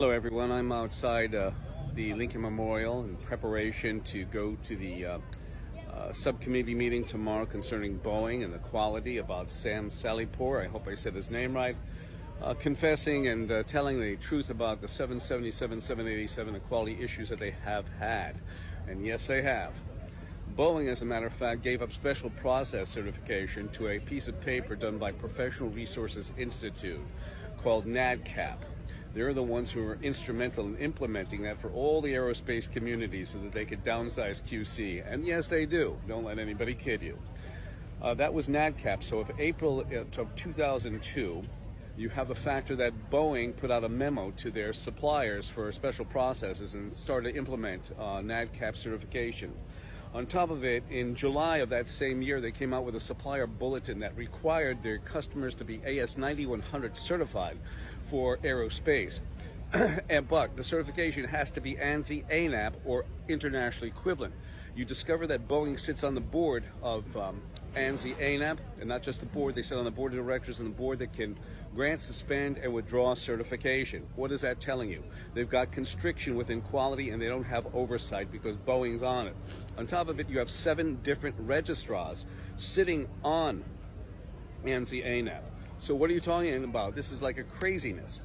Hello everyone, I'm outside the Lincoln Memorial in preparation to go to the subcommittee meeting tomorrow concerning Boeing and the quality about Sam Salihpour. I hope I said his name right. Confessing and telling the truth about the 777, 787, the quality issues that they have had. And yes, they have. Boeing, as a matter of fact, gave up special process certification to a piece of paper done by Professional Resources Institute called NADCAP. They're the ones who were instrumental in implementing that for all the aerospace community so that they could downsize QC. And yes, they do. Don't let anybody kid you. That was NADCAP. So if April of 2002, you have the factor that Boeing put out a memo to their suppliers for special processes and started to implement NADCAP certification. On top of it, in July of that same year, they came out with a supplier bulletin that required their customers to be AS9100 certified for aerospace. But the certification has to be ANSI ANAP or internationally equivalent. You discover that Boeing sits on the board of ANSI ANAP, and not just the board, they sit on the board of directors and the board that can grant, suspend, and withdraw certification. What is that telling you? They've got constriction within quality and they don't have oversight because Boeing's on it. On top of it, you have 7 different registrars sitting on ANSI ANAP. So what are you talking about? This is like a craziness.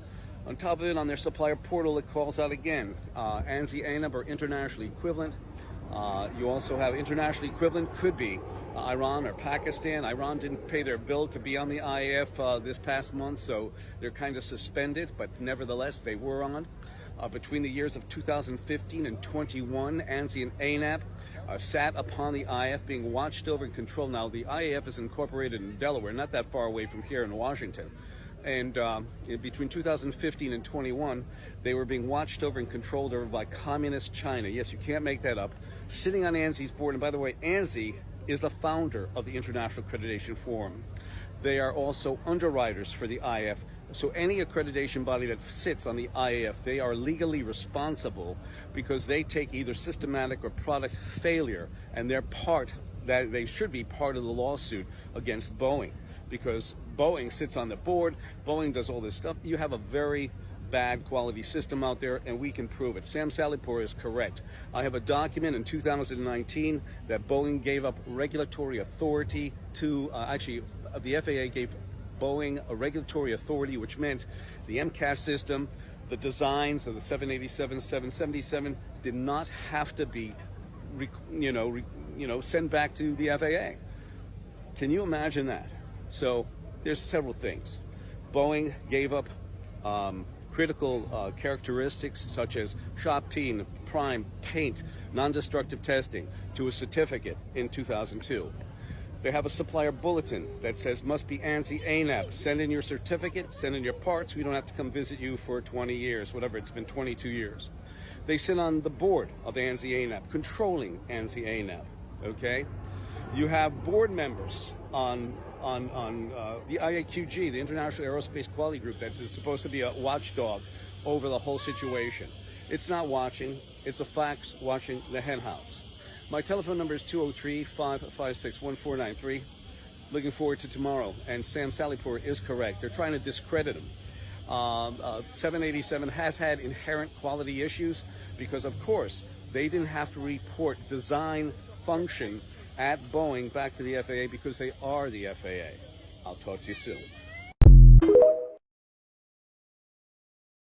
On top of it, on their supplier portal, it calls out again, ANSI ANAP or internationally equivalent. You also have internationally equivalent, could be Iran or Pakistan. Iran didn't pay their bill to be on the IAF this past month, so they're kind of suspended, but nevertheless, they were on. Between the years of 2015 and 21, ANSI and ANAP sat upon the IAF being watched over and controlled. Now, the IAF is incorporated in Delaware, not that far away from here in Washington. And between 2015 and 21, they were being watched over and controlled over by communist China. Yes, you can't make that up. Sitting on ANSI's board, and by the way, ANSI is the founder of the International Accreditation Forum. They are also underwriters for the IAF. So any accreditation body that sits on the IAF, they are legally responsible because they take either systematic or product failure, and they should be part of the lawsuit against Boeing because Boeing sits on the board, Boeing does all this stuff. You have a very bad quality system out there, and we can prove it. Sam Salihpour is correct. I have a document in 2019 that Boeing gave up regulatory authority to, the FAA gave Boeing a regulatory authority, which meant the MCAS system, the designs of the 787, 777 did not have to be, sent back to the FAA. Can you imagine that? So there's several things. Boeing gave up critical characteristics such as shop clean, prime, paint, non-destructive testing to a certificate in 2002. They have a supplier bulletin that says must be ANSI ANAP. Send in your certificate, send in your parts. We don't have to come visit you for 20 years, whatever, it's been 22 years. They sit on the board of ANSI ANAP, controlling ANSI ANAP, okay? You have board members on the IAQG, the International Aerospace Quality Group, that's supposed to be a watchdog over the whole situation. It's not watching, it's a fox watching the hen house. My telephone number is 203-556-1493. Looking forward to tomorrow. And Sam Salihpour is correct. They're trying to discredit him. 787 has had inherent quality issues because, of course, they didn't have to report design function at Boeing back to the FAA because they are the FAA. I'll talk to you soon.